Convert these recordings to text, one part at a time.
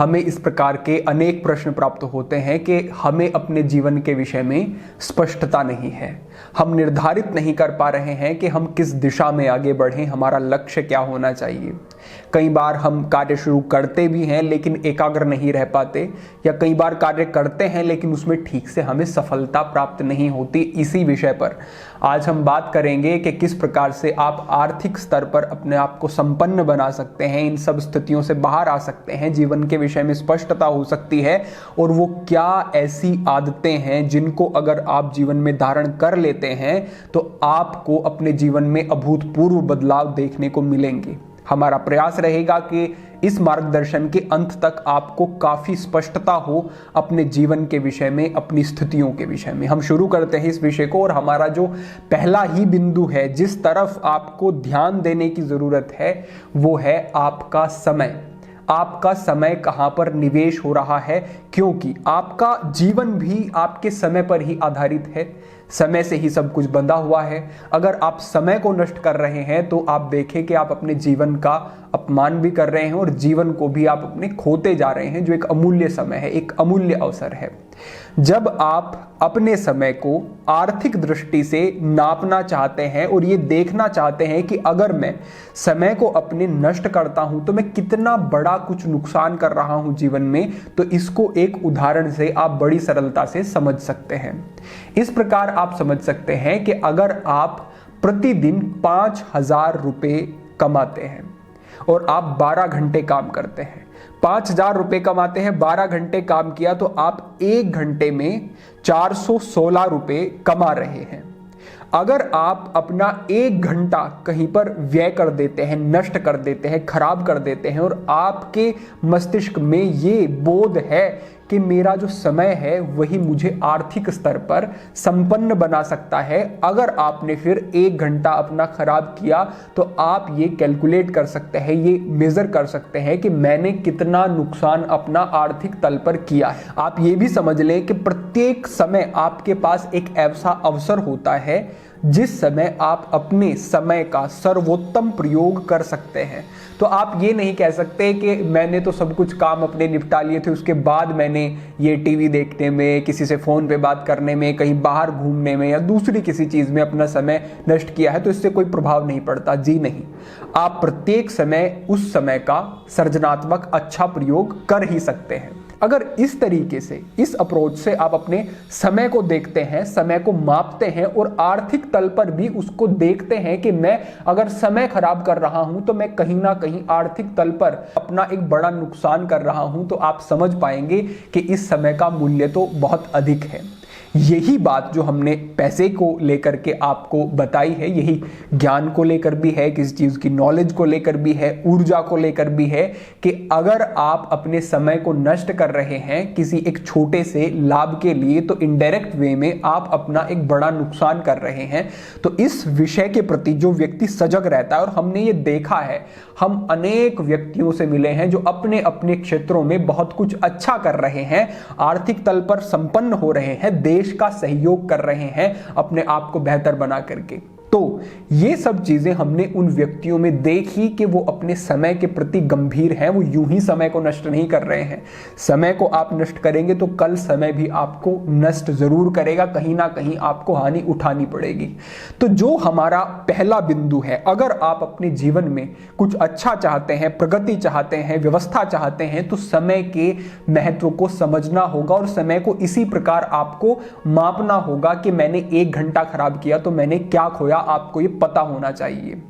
हमें इस प्रकार के अनेक प्रश्न प्राप्त होते हैं कि हमें अपने जीवन के विषय में स्पष्टता नहीं है। हम निर्धारित नहीं कर पा रहे हैं कि हम किस दिशा में आगे बढ़ें, हमारा लक्ष्य क्या होना चाहिए। कई बार हम कार्य शुरू करते भी हैं लेकिन एकाग्र नहीं रह पाते, या कई बार कार्य करते हैं लेकिन उसमें ठीक से हमें सफलता प्राप्त नहीं होती। इसी विषय पर आज हम बात करेंगे कि किस प्रकार से आप आर्थिक स्तर पर अपने आप को संपन्न बना सकते हैं, इन सब स्थितियों से बाहर आ सकते हैं, जीवन के विषय में स्पष्टता हो सकती है, और वो क्या ऐसी आदतें हैं जिनको अगर आप जीवन में धारण कर लेते हैं तो आपको अपने जीवन में अभूतपूर्व बदलाव देखने को मिलेंगे। हमारा प्रयास रहेगा कि इस मार्गदर्शन के अंत तक आपको काफी स्पष्टता हो अपने जीवन के विषय में, अपनी स्थितियों के विषय में। हम शुरू करते हैं इस विषय को, और हमारा जो पहला ही बिंदु है जिस तरफ आपको ध्यान देने की जरूरत है वो है आपका समय। आपका समय कहां पर निवेश हो रहा है, क्योंकि आपका जीवन भी आपके समय पर ही आधारित है। समय से ही सब कुछ बंधा हुआ है। अगर आप समय को नष्ट कर रहे हैं तो आप देखें कि आप अपने जीवन का अपमान भी कर रहे हैं और जीवन को भी आप अपने खोते जा रहे हैं, जो एक अमूल्य समय है, एक अमूल्य अवसर है। जब आप अपने समय को आर्थिक दृष्टि से नापना चाहते हैं और ये देखना चाहते हैं कि अगर मैं समय को अपने नष्ट करता हूं तो मैं कितना बड़ा कुछ नुकसान कर रहा हूं जीवन में, तो इसको एक उदाहरण से आप बड़ी सरलता से समझ सकते हैं। इस प्रकार आप समझ सकते हैं कि अगर आप प्रतिदिन 5,000 रुपए कमाते हैं और आप 12 घंटे काम करते हैं, 5,000 रुपए कमाते हैं, 12 घंटे काम किया तो आप 1 घंटे में 416 रुपए कमा रहे हैं। अगर आप अपना 1 घंटा कहीं पर व्यय कर देते हैं, नष्ट कर देते हैं, खराब कर देते हैं, और आपके मस्तिष्क में ये बोध है कि मेरा जो समय है वही मुझे आर्थिक स्तर पर संपन्न बना सकता है, अगर आपने फिर 1 घंटा अपना खराब किया तो आप ये कैलकुलेट कर सकते हैं, ये मेजर कर सकते हैं कि मैंने कितना नुकसान अपना आर्थिक तल पर किया है। आप ये भी समझ लें कि प्रत्येक समय आपके पास एक ऐसा अवसर होता है जिस समय आप अपने समय का सर्वोत्तम प्रयोग कर सकते हैं। तो आप ये नहीं कह सकते कि मैंने तो सब कुछ काम अपने निपटा लिए थे, उसके बाद मैंने ये टीवी देखने में, किसी से फोन पे बात करने में, कहीं बाहर घूमने में या दूसरी किसी चीज में अपना समय नष्ट किया है तो इससे कोई प्रभाव नहीं पड़ता। जी नहीं, आप प्रत्येक समय उस समय का सृजनात्मक अच्छा प्रयोग कर ही सकते हैं। अगर इस तरीके से, इस अप्रोच से आप अपने समय को देखते हैं, समय को मापते हैं और आर्थिक तल पर भी उसको देखते हैं कि मैं अगर समय खराब कर रहा हूं तो मैं कहीं ना कहीं आर्थिक तल पर अपना एक बड़ा नुकसान कर रहा हूं, तो आप समझ पाएंगे कि इस समय का मूल्य तो बहुत अधिक है। यही बात जो हमने पैसे को लेकर के आपको बताई है, यही ज्ञान को लेकर भी है, किसी चीज की नॉलेज को लेकर भी है, ऊर्जा को लेकर भी है, कि अगर आप अपने समय को नष्ट कर रहे हैं किसी एक छोटे से लाभ के लिए तो इनडायरेक्ट वे में आप अपना एक बड़ा नुकसान कर रहे हैं। तो इस विषय के प्रति जो व्यक्ति सजग रहता है, और हमने ये देखा है, हम अनेक व्यक्तियों से मिले हैं जो अपने अपने क्षेत्रों में बहुत कुछ अच्छा कर रहे हैं, आर्थिक तल पर संपन्न हो रहे हैं, देश का सहयोग कर रहे हैं अपने आप को बेहतर बना करके। तो ये सब चीजें हमने उन व्यक्तियों में देखी कि वो अपने समय के प्रति गंभीर हैं, वो यूं ही समय को नष्ट नहीं कर रहे हैं। समय को आप नष्ट करेंगे तो कल समय भी आपको नष्ट जरूर करेगा, कहीं ना कहीं आपको हानि उठानी पड़ेगी। तो जो हमारा पहला बिंदु है, अगर आप अपने जीवन में कुछ अच्छा चाहते हैं, प्रगति चाहते हैं, व्यवस्था चाहते हैं, तो समय के महत्व को समझना होगा और समय को इसी प्रकार आपको मापना होगा कि मैंने 1 घंटा खराब किया तो मैंने क्या खोया, आपको ये पता होना चाहिए।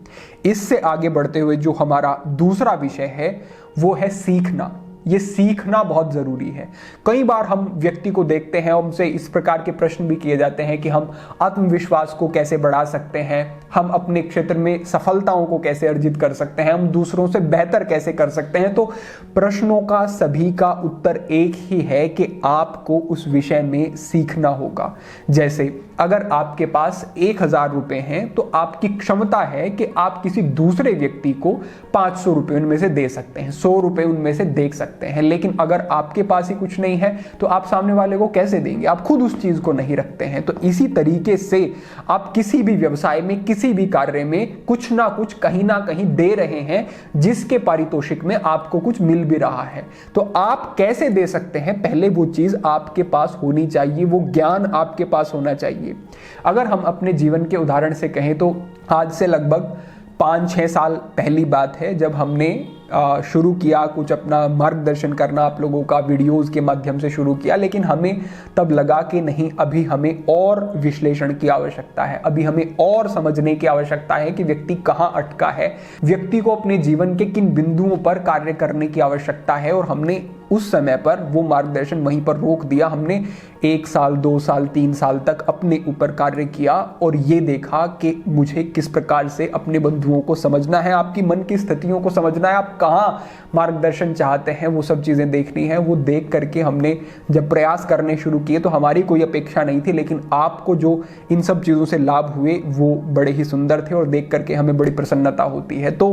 इससे आगे बढ़ते हुए जो हमारा दूसरा विषय है वो है सीखना। ये सीखना बहुत जरूरी है। कई बार हम व्यक्ति को देखते हैं, हमसे इस प्रकार के प्रश्न भी किए जाते हैं कि हम आत्मविश्वास को कैसे बढ़ा सकते हैं, हम अपने क्षेत्र में सफलताओं को कैसे अर्जित कर सकते हैं, हम दूसरों से बेहतर कैसे कर सकते हैं। तो प्रश्नों का सभी का उत्तर एक ही है कि आपको उस विषय में सीखना होगा। जैसे अगर आपके पास 1,000 रुपए हैं तो आपकी क्षमता है कि आप किसी दूसरे व्यक्ति को 500 रुपए उनमें से दे सकते हैं, 100 रुपए उनमें से दे सकते हैं। सकते हैं, लेकिन अगर आपके पास ही कुछ नहीं है तो आप सामने वाले को कैसे देंगे? आप खुद उस चीज को नहीं रखते हैं। तो इसी तरीके से आप किसी भी व्यवसाय में, किसी भी कार्य में कुछ ना कुछ कहीं ना कहीं दे रहे हैं, जिसके पारितोषिक में आपको कुछ मिल भी रहा है। तो आप कैसे दे सकते हैं? पहले वो चीज आपके पास होनी चाहिए, वो ज्ञान आपके पास होना चाहिए। अगर हम अपने जीवन के उदाहरण से कहें तो आज से लगभग 5-6 साल पहली बात है, जब हमने शुरू किया कुछ अपना मार्गदर्शन करना, आप लोगों का वीडियोस के माध्यम से शुरू किया, लेकिन हमें तब लगा कि नहीं, अभी हमें और विश्लेषण की आवश्यकता है, अभी हमें और समझने की आवश्यकता है कि व्यक्ति कहाँ अटका है, व्यक्ति को अपने जीवन के किन बिंदुओं पर कार्य करने की आवश्यकता है। और हमने उस समय पर वो मार्गदर्शन वहीं पर रोक दिया। हमने 1 साल, 2 साल, 3 साल तक अपने ऊपर कार्य किया और ये देखा कि मुझे किस प्रकार से अपने बंधुओं को समझना है, आपकी मन की स्थितियों को समझना है, आप कहाँ मार्गदर्शन चाहते हैं, वो सब चीज़ें देखनी है। वो देख करके हमने जब प्रयास करने शुरू किए तो हमारी कोई अपेक्षा नहीं थी, लेकिन आपको जो इन सब चीज़ों से लाभ हुए वो बड़े ही सुंदर थे और देख करके हमें बड़ी प्रसन्नता होती है। तो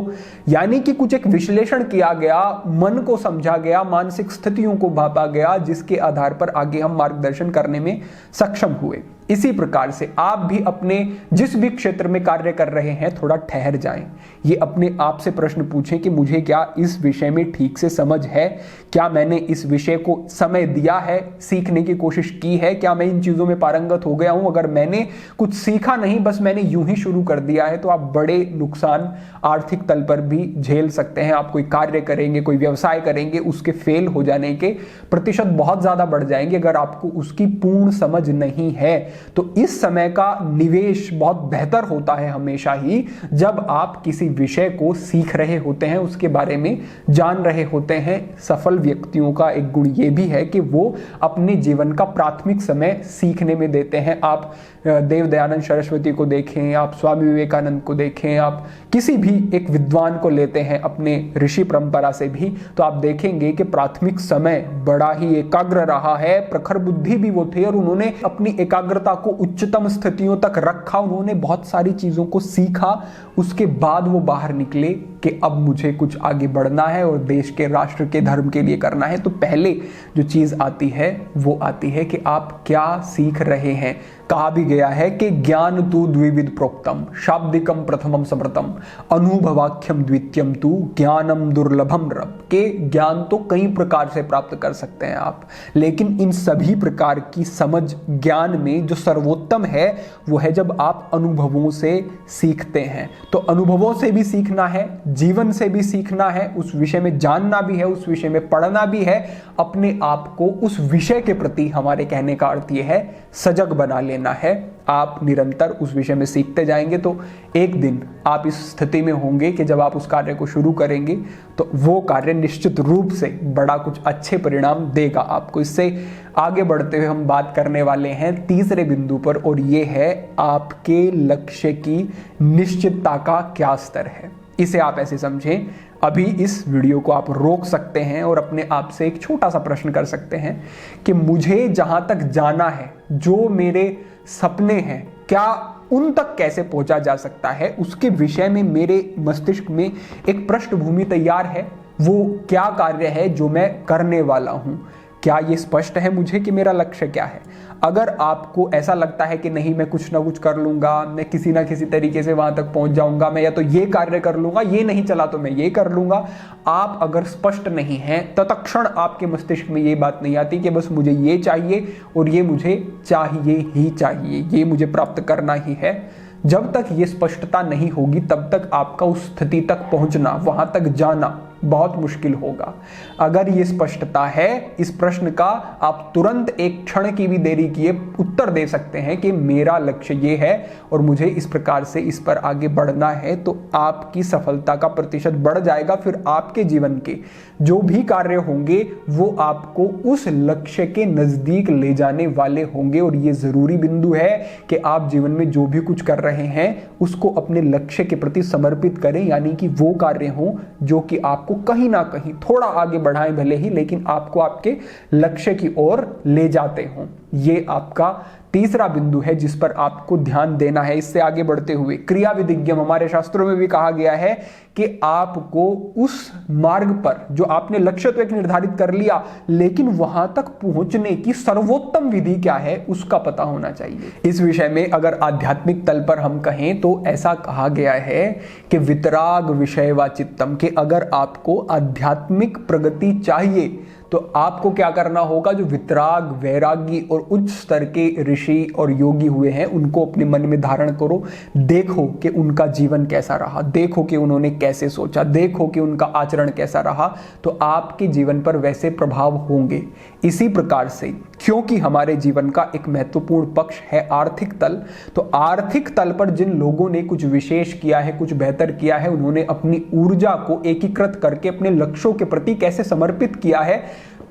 यानी कि कुछ एक विश्लेषण किया गया, मन को समझा गया, मानसिक स्थितियों को भापा गया, जिसके आधार पर आगे हम मार्गदर्शन करने में सक्षम हुए। इसी प्रकार से आप भी अपने जिस भी क्षेत्र में कार्य कर रहे हैं थोड़ा ठहर जाएं। ये अपने आप से प्रश्न पूछें कि मुझे क्या इस विषय में ठीक से समझ है, क्या मैंने इस विषय को समय दिया है, सीखने की कोशिश की है, क्या मैं इन चीज़ों में पारंगत हो गया हूं। अगर मैंने कुछ सीखा नहीं, बस मैंने यूं ही शुरू कर दिया है, तो आप बड़े नुकसान आर्थिक तल पर भी झेल सकते हैं। आप कोई कार्य करेंगे, कोई व्यवसाय करेंगे, उसके फेल हो जाने के प्रतिशत बहुत ज़्यादा बढ़ जाएंगे अगर आपको उसकी पूर्ण समझ नहीं है। तो इस समय का निवेश बहुत बेहतर होता है हमेशा ही, जब आप किसी विषय को सीख रहे होते हैं, उसके बारे में जान रहे होते हैं। सफल व्यक्तियों का एक गुण ये भी है कि वो अपने जीवन का प्राथमिक समय सीखने में देते हैं। आप देव दयानंद सरस्वती को देखें, आप स्वामी विवेकानंद को देखें, आप किसी भी एक विद्वान को लेते हैं अपने ऋषि परंपरा से भी, तो आप देखेंगे कि प्राथमिक समय बड़ा ही एकाग्र रहा है। प्रखर बुद्धि भी वो थे और उन्होंने अपनी एकाग्रता को उच्चतम स्थितियों तक रखा, उन्होंने बहुत सारी चीजों को सीखा। उसके बाद वो बाहर निकले कि अब मुझे कुछ आगे बढ़ना है और देश के, राष्ट्र के, धर्म के लिए करना है। तो पहले जो चीज आती है वो आती है कि आप क्या सीख रहे हैं। कहा भी गया है कि ज्ञान तु द्विविध प्रोक्तम, शाब्दिकम प्रथमम समृतम, अनुभवाख्यम द्वितीयम तु ज्ञानम दुर्लभम रब। के ज्ञान तो कई प्रकार से प्राप्त कर सकते हैं आप, लेकिन इन सभी प्रकार की समझ ज्ञान में जो सर्वोत्तम है वो है जब आप अनुभवों से सीखते हैं। तो अनुभवों से भी सीखना है, जीवन से भी सीखना है, उस विषय में जानना भी है, उस विषय में पढ़ना भी है, अपने आप को उस विषय के प्रति, हमारे कहने का अर्थ यह है, सजग बना लेना है। आप निरंतर उस विषय में सीखते जाएंगे तो एक दिन आप इस स्थिति में होंगे कि जब आप उस कार्य को शुरू करेंगे तो वो कार्य निश्चित रूप से बड़ा कुछ अच्छे परिणाम देगा आपको। इससे आगे बढ़ते हुए हम बात करने वाले हैं तीसरे बिंदु पर, और ये है आपके लक्ष्य की निश्चितता का क्या स्तर है। इसे आप ऐसे समझें, अभी इस वीडियो को आप रोक सकते हैं और अपने आप से एक छोटा सा प्रश्न कर सकते हैं कि मुझे जहां तक जाना है, जो मेरे सपने हैं, क्या उन तक कैसे पहुंचा जा सकता है। उसके विषय में मेरे मस्तिष्क में एक पृष्ठभूमि तैयार है। वो क्या कार्य है जो मैं करने वाला हूं, क्या ये स्पष्ट है मुझे कि मेरा लक्ष्य क्या है। अगर आपको ऐसा लगता है कि नहीं, मैं कुछ ना कुछ कर लूंगा, मैं किसी ना किसी तरीके से वहां तक पहुंच जाऊंगा, मैं या तो ये कार्य कर लूंगा, ये नहीं चला तो मैं ये कर लूंगा, आप अगर स्पष्ट नहीं हैं तत्क्षण आपके मस्तिष्क में ये बात नहीं आती कि बस मुझे ये चाहिए और ये मुझे चाहिए ही चाहिए, ये मुझे प्राप्त करना ही है। जब तक ये स्पष्टता नहीं होगी तब तक आपका उस स्थिति तक पहुंचना, वहां तक जाना बहुत मुश्किल होगा। अगर ये स्पष्टता है इस प्रश्न का, आप तुरंत एक क्षण की भी देरी किए उत्तर दे सकते हैं कि मेरा लक्ष्य ये है और मुझे इस प्रकार से इस पर आगे बढ़ना है, तो आपकी सफलता का प्रतिशत बढ़ जाएगा। फिर आपके जीवन के जो भी कार्य होंगे वो आपको उस लक्ष्य के नजदीक ले जाने वाले होंगे। और ये जरूरी बिंदु है कि आप जीवन में जो भी कुछ कर रहे हैं उसको अपने लक्ष्य के प्रति समर्पित करें, यानी कि वो कार्य हों जो कि आपको कहीं ना कहीं थोड़ा आगे बढ़ाएं भले ही, लेकिन आपको आपके लक्ष्य की ओर ले जाते हों। ये आपका तीसरा बिंदु है जिस पर आपको ध्यान देना है। इससे आगे बढ़ते हुए क्रिया विधिज्ञम, हमारे शास्त्रों में भी कहा गया है कि आपको उस मार्ग पर, जो आपने लक्ष्य तो एक निर्धारित कर लिया, लेकिन वहां तक पहुंचने की सर्वोत्तम विधि क्या है उसका पता होना चाहिए। इस विषय में अगर आध्यात्मिक तल पर हम कहें तो ऐसा कहा गया है कि वितराग विषय व चित्तम, कि अगर आपको आध्यात्मिक प्रगति चाहिए तो आपको क्या करना होगा, जो वितराग, वैरागी और उच्च स्तर के ऋषि और योगी हुए हैं उनको अपने मन में धारण करो। देखो कि उनका जीवन कैसा रहा, देखो कि उन्होंने कैसे सोचा, देखो कि उनका आचरण कैसा रहा, तो आपके जीवन पर वैसे प्रभाव होंगे। इसी प्रकार से क्योंकि हमारे जीवन का एक महत्वपूर्ण पक्ष है आर्थिक तल, तो आर्थिक तल पर जिन लोगों ने कुछ विशेष किया है, कुछ बेहतर किया है, उन्होंने अपनी ऊर्जा को एकीकृत करके अपने लक्ष्यों के प्रति कैसे समर्पित किया है,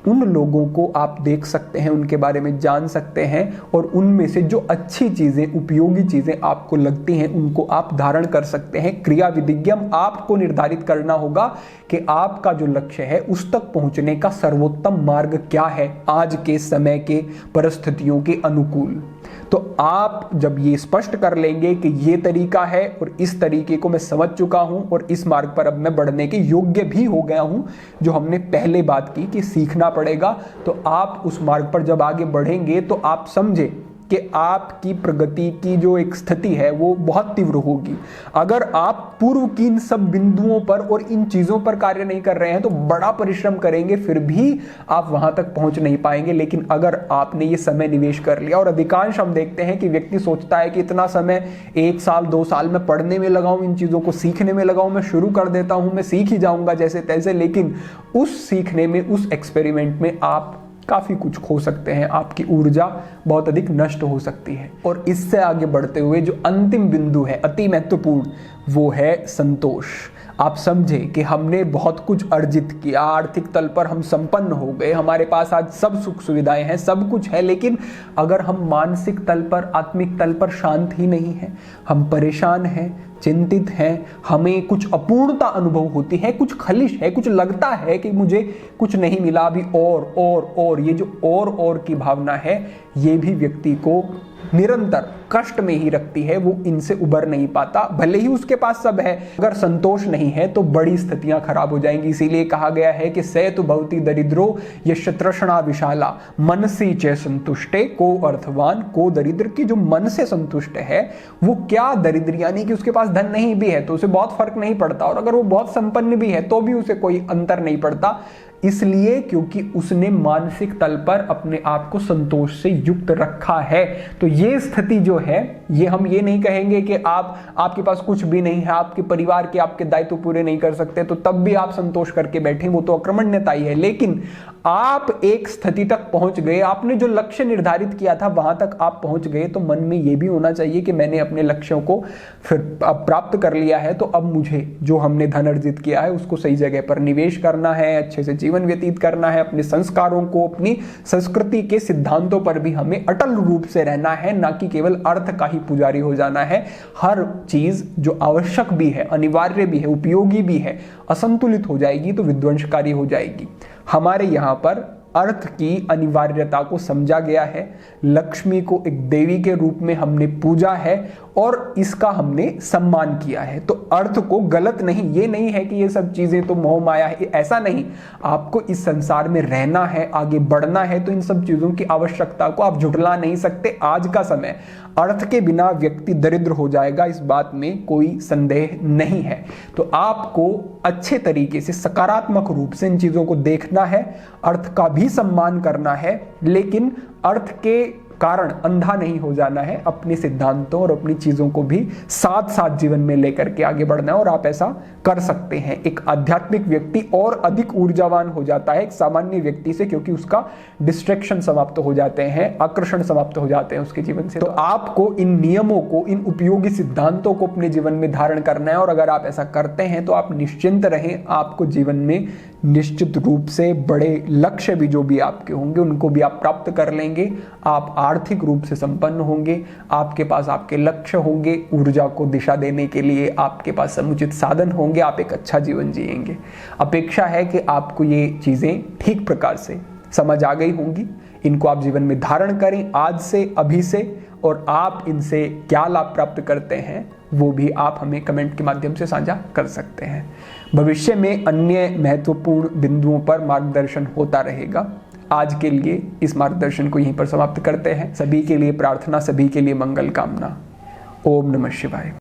उन लोगों को आप देख सकते हैं, उनके बारे में जान सकते हैं, और उनमें से जो अच्छी चीजें, उपयोगी चीजें आपको लगती हैं उनको आप धारण कर सकते हैं। क्रिया विधिज्ञम, आपको निर्धारित करना होगा कि आपका जो लक्ष्य है उस तक पहुंचने का सर्वोत्तम मार्ग क्या है आज के समय के परिस्थितियों के अनुकूल। तो आप जब ये स्पष्ट कर लेंगे कि ये तरीका है और इस तरीके को मैं समझ चुका हूं और इस मार्ग पर अब मैं बढ़ने के योग्य भी हो गया हूं, जो हमने पहले बात की कि सीखना पड़ेगा, तो आप उस मार्ग पर जब आगे बढ़ेंगे तो आप समझे कि आपकी प्रगति की जो एक स्थिति है वो बहुत तीव्र होगी। अगर आप पूर्व की इन सब बिंदुओं पर और इन चीजों पर कार्य नहीं कर रहे हैं तो बड़ा परिश्रम करेंगे, फिर भी आप वहां तक पहुंच नहीं पाएंगे। लेकिन अगर आपने ये समय निवेश कर लिया, और अधिकांश हम देखते हैं कि व्यक्ति सोचता है कि इतना समय 1 साल 2 साल में पढ़ने में लगाऊं, इन चीजों को सीखने में लगाऊं, मैं शुरू कर देता हूं, मैं सीख ही जाऊंगा जैसे तैसे, लेकिन उस सीखने में, उस एक्सपेरिमेंट में आप काफी कुछ खो सकते हैं, आपकी ऊर्जा बहुत अधिक नष्ट हो सकती है। और इससे आगे बढ़ते हुए जो अंतिम बिंदु है, अति महत्वपूर्ण, वो है संतोष। आप समझे कि हमने बहुत कुछ अर्जित किया, आर्थिक तल पर हम संपन्न हो गए, हमारे पास आज सब सुख सुविधाएं हैं, सब कुछ है, लेकिन अगर हम मानसिक तल पर, आत्मिक तल पर शांत ही नहीं है, हम परेशान हैं, चिंतित हैं, हमें कुछ अपूर्णता अनुभव होती है, कुछ खलिश है, कुछ लगता है कि मुझे कुछ नहीं मिला अभी, और ये जो और की भावना है, ये भी व्यक्ति को निरंतर कष्ट में ही रखती है, वो इनसे उबर नहीं पाता, भले ही उसके पास सब है। अगर संतोष नहीं है तो बड़ी स्थितियां खराब हो जाएंगी। इसीलिए कहा गया है कि सैतु भवति दरिद्रो यश तृष्णा विशाला मनसी च संतुष्टे को अर्थवान को दरिद्र, की जो मन से संतुष्ट है वो क्या दरिद्र, यानी कि उसके पास धन नहीं भी है तो उसे बहुत फर्क नहीं पड़ता, और अगर वो बहुत संपन्न भी है तो भी उसे कोई अंतर नहीं पड़ता। इसलिए क्योंकि उसने मानसिक तल पर अपने आप को संतोष से युक्त रखा है। तो ये स्थिति जो है, ये हम ये नहीं कहेंगे कि आपके पास कुछ भी नहीं है, आपके परिवार के आपके दायित्व पूरे नहीं कर सकते तो तब भी आप संतोष करके बैठे, वो तो अक्रमण्यता ही है। लेकिन आप एक स्थिति तक पहुंच गए, आपने जो लक्ष्य निर्धारित किया था वहां तक आप पहुंच गए, तो मन में ये भी होना चाहिए कि मैंने अपने लक्ष्यों को फिर प्राप्त कर लिया है, तो अब मुझे जो हमने धन अर्जित किया है उसको सही जगह पर निवेश करना है, अच्छे से जीवन व्यतीत करना है, अपने संस्कारों को, अपनी संस्कृति के सिद्धांतों पर भी हमें अटल रूप से रहना है, ना कि केवल अर्थ का ही पुजारी हो जाना है। हर चीज जो आवश्यक भी है, अनिवार्य भी है, उपयोगी भी है, असंतुलित हो जाएगी तो विध्वंसकारी हो जाएगी। हमारे यहाँ पर अर्थ की अनिवार्यता को समझा गया है, लक्ष्मी को एक देवी के रूप में हमने पूजा है और इसका हमने सम्मान किया है। तो अर्थ को गलत नहीं, ये नहीं है कि ये सब चीजें तो मोह माया है, ऐसा नहीं। आपको इस संसार में रहना है, आगे बढ़ना है, तो इन सब चीजों की आवश्यकता को आप झुठला नहीं सकते। आज का समय, अर्थ के बिना व्यक्ति दरिद्र हो जाएगा, इस बात में कोई संदेह नहीं है। तो आपको अच्छे तरीके से, सकारात्मक रूप से इन चीजों को देखना है, अर्थ का भी सम्मान करना है, लेकिन अर्थ के कारण अंधा नहीं हो जाना है। अपने सिद्धांतों और अपनी चीजों को भी साथ साथ जीवन में लेकर के आगे बढ़ना है, और आप ऐसा कर सकते हैं। एक आध्यात्मिक व्यक्ति और अधिक ऊर्जावान हो जाता है एक सामान्य व्यक्ति से, क्योंकि उसका डिस्ट्रैक्शन समाप्त हो जाते हैं, आकर्षण समाप्त हो जाते हैं उसके जीवन से। तो आपको इन नियमों को, इन उपयोगी सिद्धांतों को अपने जीवन में धारण करना है, और अगर आप ऐसा करते हैं तो आप निश्चिंत रहें, आपको जीवन में निश्चित रूप से बड़े लक्ष्य भी जो भी आपके होंगे उनको भी आप प्राप्त कर लेंगे। आप आर्थिक रूप से संपन्न होंगे, आपके पास आपके लक्ष्य होंगे, ऊर्जा को दिशा देने के लिए आपके पास समुचित साधन होंगे, आप एक अच्छा जीवन जिएंगे। अपेक्षा है कि आपको ये चीजें ठीक प्रकार से समझ आ गई होंगी। इनको आप जीवन में धारण करें आज से, अभी से, और आप इनसे क्या लाभ प्राप्त करते हैं वो भी आप हमें कमेंट के माध्यम से साझा कर सकते हैं। भविष्य में अन्य महत्वपूर्ण बिंदुओं पर मार्गदर्शन होता रहेगा। आज के लिए इस मार्गदर्शन को यहीं पर समाप्त करते हैं। सभी के लिए प्रार्थना, सभी के लिए मंगल कामना। ओम नमः शिवाय।